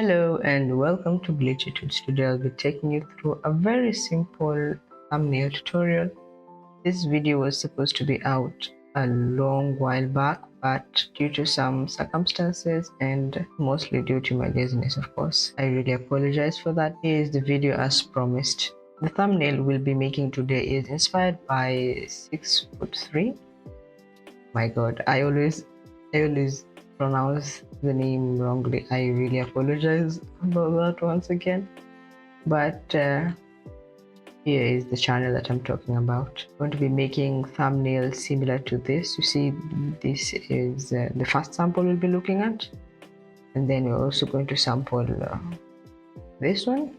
Hello and welcome to Glitcheytuts. Today I'll be taking you through a very simple thumbnail tutorial. This video was supposed to be out a long while back, but due to some circumstances and mostly due to my laziness, of course, I really apologize for that. Here is the video as promised. The thumbnail we'll be making today is inspired by 6'3". My god, I always pronounce the name wrongly. I really apologize about that once again. But here is the channel that I'm talking about. I'm going to be making thumbnails similar to this. You see, this is the first sample we'll be looking at, and then we're also going to sample this one,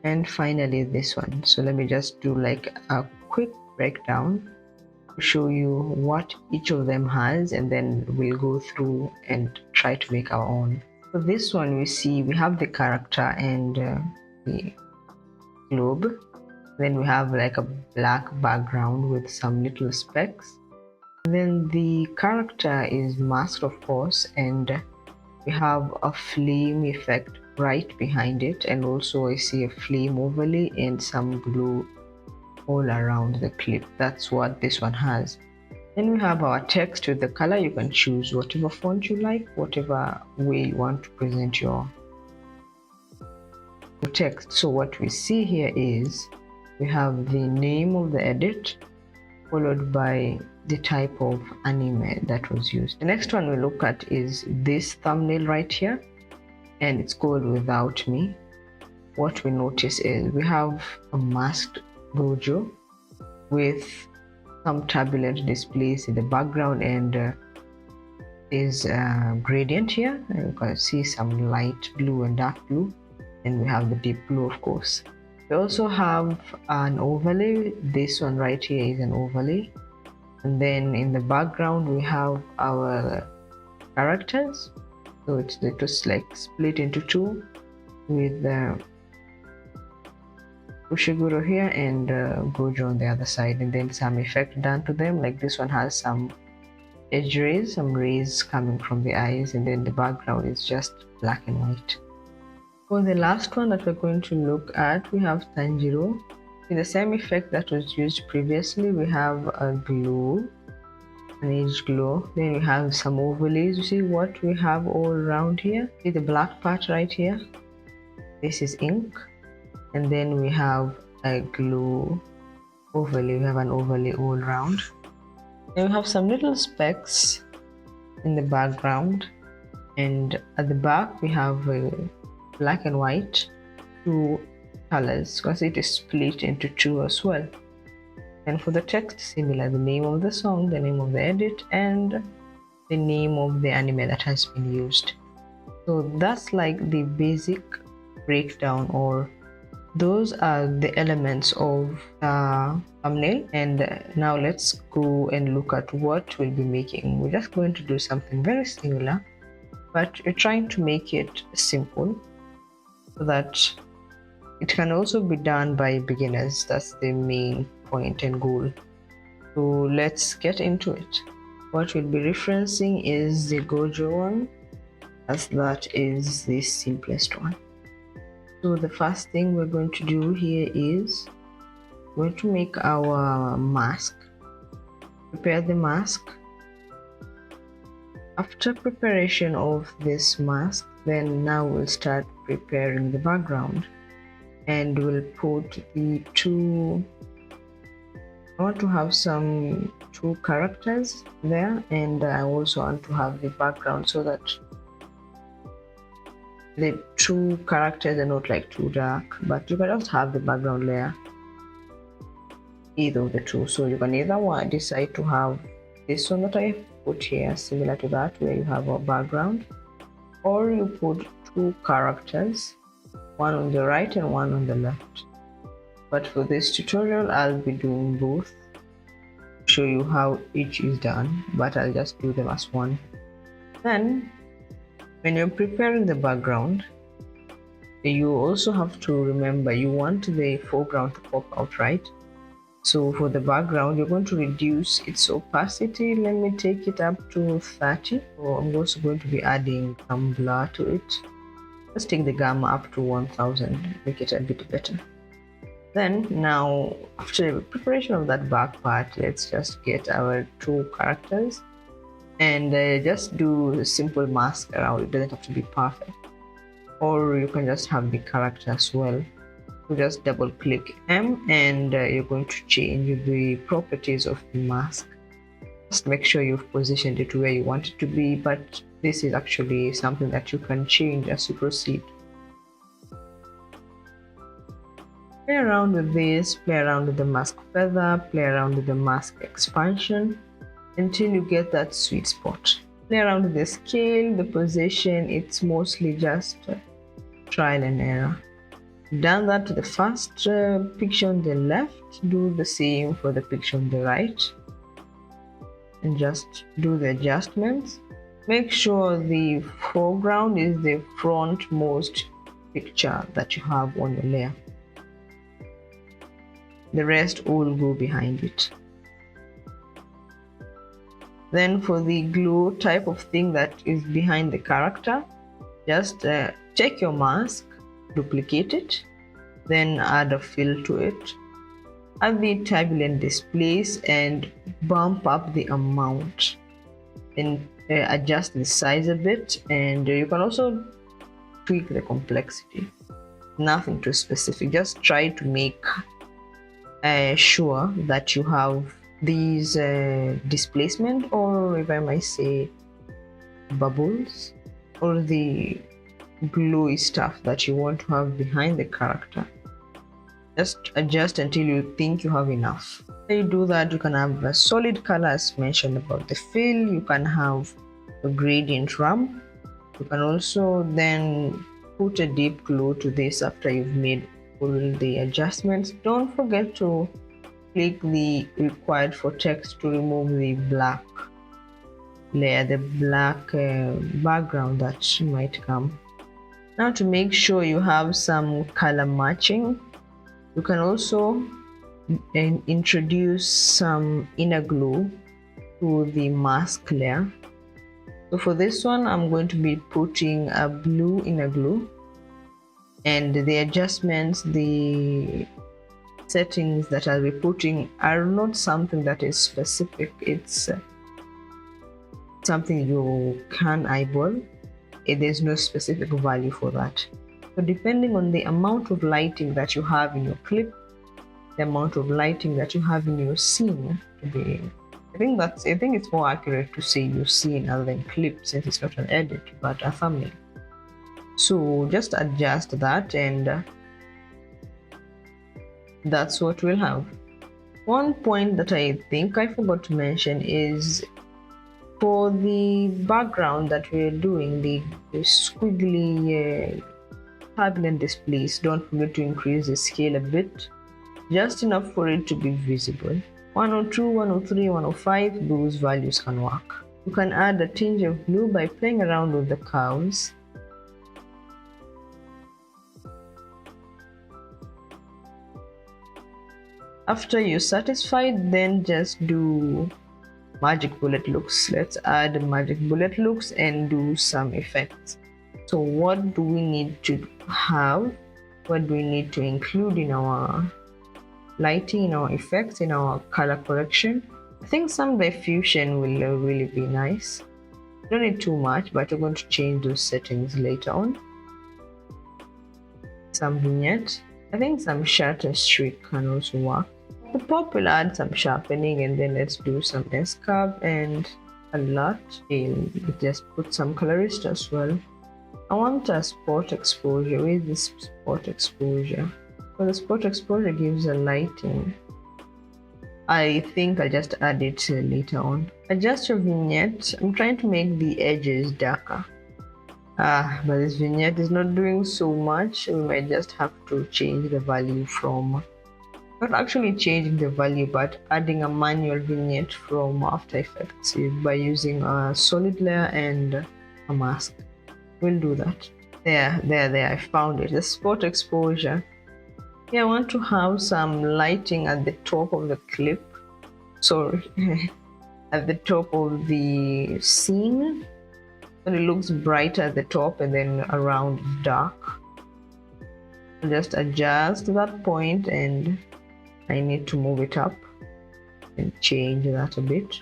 and finally this one. So let me just do like a quick breakdown to show you what each of them has, and then we'll go through and try to make our own. For this one, we see we have the character and the globe. Then we have like a black background with some little specks. And then the character is masked, of course, and we have a flame effect right behind it, and also I see a flame overlay and some glue all around the clip. That's what this one has. Then we have our text with the color. You can choose whatever font you like, whatever way you want to present your text. So what we see here is we have the name of the edit followed by the type of anime that was used. The next one we look at is this thumbnail right here, and it's called Without Me. What we notice is we have a masked Gojo with some turbulent displays in the background, and is a gradient here. And you can see some light blue and dark blue, and we have the deep blue, of course. We also have an overlay. This one right here is an overlay, and then in the background we have our characters. So it's just like split into two with Ushiguro here and Gojo on the other side, and then some effect done to them. Like this one has some edge rays, some rays coming from the eyes, and then the background is just black and white. For the last one that we're going to look at, we have Tanjiro. In the same effect that was used previously, we have a glow, an edge glow. Then we have some overlays. You see what we have all around here? See the black part right here? This is ink. And then we have a glow overlay. We have an overlay all around. Then we have some little specks in the background, and at the back we have black and white, two colors, because it is split into two as well. And for the text, similar, the name of the song, the name of the edit, and the name of the anime that has been used. So that's like the basic breakdown, or those are the elements of the thumbnail. And now let's go and look at what we'll be making. We're just going to do something very similar, but we're trying to make it simple so that it can also be done by beginners. That's the main point and goal. So let's get into it. What we'll be referencing is the Gojo one, as that is the simplest one. So the first thing we're going to do here is we're going to make our mask. Prepare the mask. After preparation of this mask, then now we'll start preparing the background, and we'll put the two. I want to have some two characters there, and I also want to have the background so that the two characters are not like too dark, but you can also have the background layer, either of the two. So you can either decide to have this one that I put here, similar to that, where you have a background, or you put two characters, one on the right and one on the left. But for this tutorial I'll be doing both, show you how each is done, but I'll just do them as one. Then when you're preparing the background, you also have to remember you want the foreground to pop out, right? So for the background, you're going to reduce its opacity. Let me take it up to 30. So I'm also going to be adding some blur to it. Let's take the gamma up to 1000, make it a bit better. Then now, after the preparation of that back part, let's just get our two characters and just do a simple mask around. It doesn't have to be perfect, or you can just have the character as well. You just double click M and you're going to change the properties of the mask. Just make sure you've positioned it where you want it to be, but this is actually something that you can change as you proceed. Play around with this, play around with the mask feather, play around with the mask expansion until you get that sweet spot. Play around with the scale, the position, it's mostly just trial and error. Done that to the first picture on the left, do the same for the picture on the right and just do the adjustments. Make sure the foreground is the frontmost picture that you have on your layer. The rest all go behind it. Then for the glow type of thing that is behind the character, just take your mask, duplicate it, then add a fill to it, add the turbulent displace and bump up the amount, and adjust the size a bit, and you can also tweak the complexity. Nothing too specific, just try to make sure that you have these displacement, or if I might say bubbles, or the glowy stuff that you want to have behind the character. Just adjust until you think you have enough. When you do that, you can have a solid color as mentioned about the fill. You can have a gradient ramp. You can also then put a deep glow to this after you've made all the adjustments. Don't forget to click the required for text to remove the black layer, the black background that might come. Now, to make sure you have some color matching, you can also introduce some inner glow to the mask layer. So for this one, I'm going to be putting a blue inner glow, and the adjustments, the settings that I'll be putting are not something that is specific. It's something you can eyeball. There's no specific value for that. So depending on the amount of lighting that you have in your clip, the amount of lighting that you have in your scene, I think it's more accurate to say your scene other than clip, since it's not an edit but a thumbnail. So just adjust that, and that's what we'll have. One point that I think I forgot to mention is for the background that we're doing, the squiggly turbulent displays, don't forget to increase the scale a bit, just enough for it to be visible. 102, 103, 105, those values can work. You can add a tinge of blue by playing around with the curves. After you're satisfied, then just do magic bullet looks. Let's add magic bullet looks and do some effects. So what do we need to have? What do we need to include in our lighting, in our effects, in our color correction? I think some diffusion will really be nice. Don't need too much, but we're going to change those settings later on. Some vignette. I think some shutter streak can also work. The pop will add some sharpening, and then let's do some S-curve and a lot. And just put some colorist as well. I want a spot exposure. Where is this spot exposure? So the spot exposure gives a lighting. I think I'll just add it later on. Adjust your vignette. I'm trying to make the edges darker. But this vignette is not doing so much. We might just have to change the value from, not actually changing the value, but adding a manual vignette from After Effects by using a solid layer and a mask. We'll do that. There, I found it. The spot exposure. Yeah, I want to have some lighting at the top of the clip. Sorry, at the top of the scene. and it looks brighter at the top and then around dark. I'll just adjust that point, and I need to move it up and change that a bit.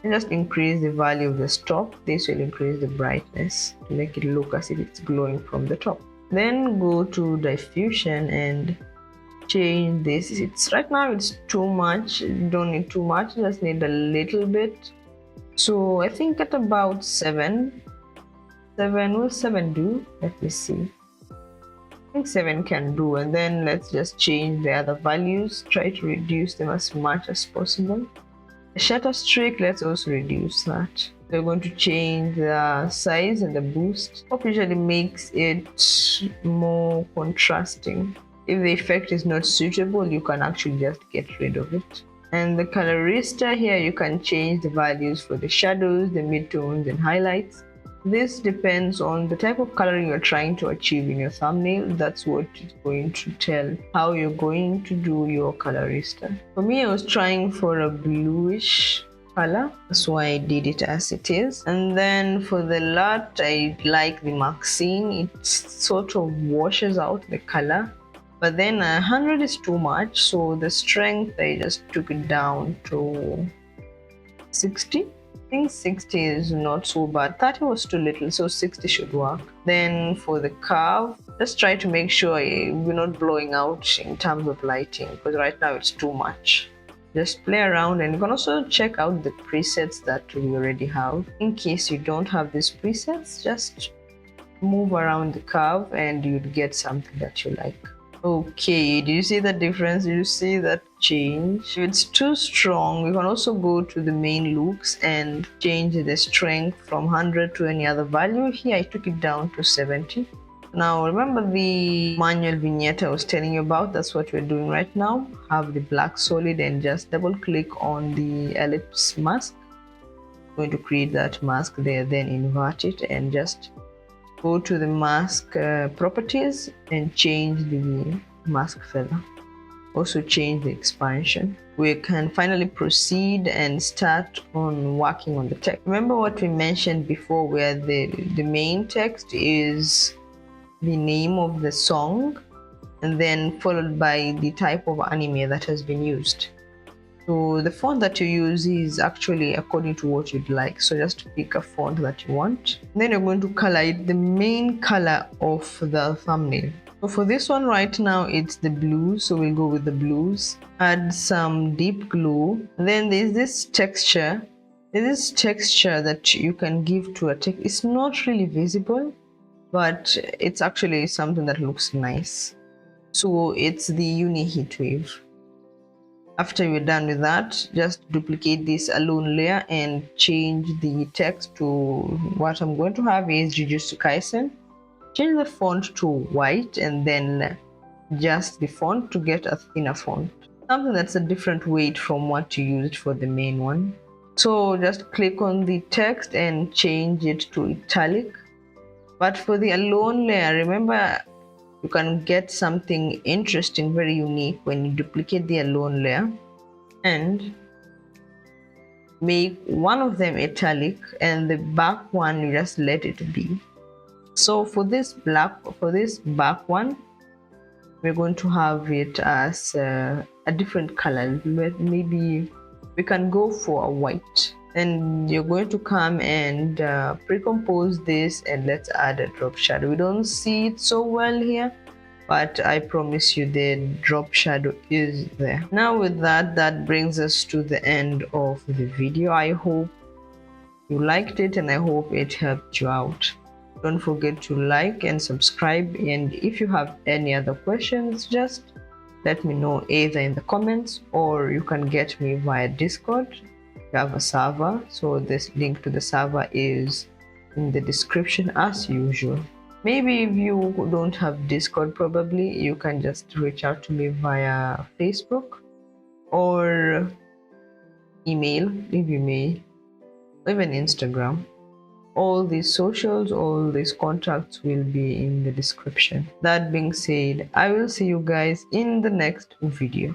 And just increase the value of the stop. This will increase the brightness to make it look as if it's glowing from the top. Then go to diffusion and change this. It's right now it's too much. You don't need too much, just need a little bit. So I think at about 7 will 7 do? Let me see. I think 7 can do, and then let's just change the other values. Try to reduce them as much as possible. The shutter streak, let's also reduce that. We're going to change the size and the boost. Pop usually makes it more contrasting. If the effect is not suitable, you can actually just get rid of it. And the colorista here, you can change the values for the shadows, the midtones, and highlights. This depends on the type of coloring you're trying to achieve in your thumbnail. That's what is going to tell how you're going to do your colorista. For me, I was trying for a bluish color. That's why I did it as it is. And then for the LUT, I like the Maxine. It sort of washes out the color. But then 100 is too much. So the strength, I just took it down to 60. I think 60 is not so bad. 30 was too little, so 60 should work. Then for the curve, just try to make sure we're not blowing out in terms of lighting, because right now it's too much. Just play around, and you can also check out the presets that we already have. In case you don't have these presets, just move around the curve and you'd get something that you like. Okay, do you see the difference? Do you see that change? If it's too strong, you can also go to the main looks and change the strength from 100 to any other value. Here I took it down to 70. Now remember the manual vignette I was telling you about? That's what we're doing right now. Have the black solid and just double click on the ellipse mask. I'm going to create that mask there, then invert it and just go to the mask properties and change the mask feather. Also change the expansion. We can finally proceed and start on working on the text. Remember what we mentioned before, where the main text is the name of the song and then followed by the type of anime that has been used. So the font that you use is actually according to what you'd like. So just pick a font that you want. Then you're going to color it the main color of the thumbnail. So for this one right now, it's the blues. So we'll go with the blues. Add some deep glow. Then there's this texture. There's this texture that you can give to a text. It's not really visible, but it's actually something that looks nice. So it's the uni heat wave. After you're done with that, just duplicate this alone layer and change the text to what I'm going to have is Jujutsu Kaisen. Change the font to white and then adjust the font to get a thinner font. Something that's a different weight from what you used for the main one. So just click on the text and change it to italic. But for the alone layer, remember, you can get something interesting, very unique when you duplicate the alone layer and make one of them italic and the back one you just let it be. So for this back one, we're going to have it as a different color. Maybe we can go for a white. And you're going to come and pre-compose this, and let's add a drop shadow. We don't see it so well here, but I promise you the drop shadow is there. Now with that brings us to the end of the video. I hope you liked it and I hope it helped you out. Don't forget to like and subscribe, and if you have any other questions, just let me know either in the comments or you can get me via Discord. We have a server, so this link to the server is in the description as usual. Maybe if you don't have Discord, probably you can just reach out to me via Facebook or email if you may, even Instagram. All these socials, all these contacts will be in the description. That being said, I will see you guys in the next video.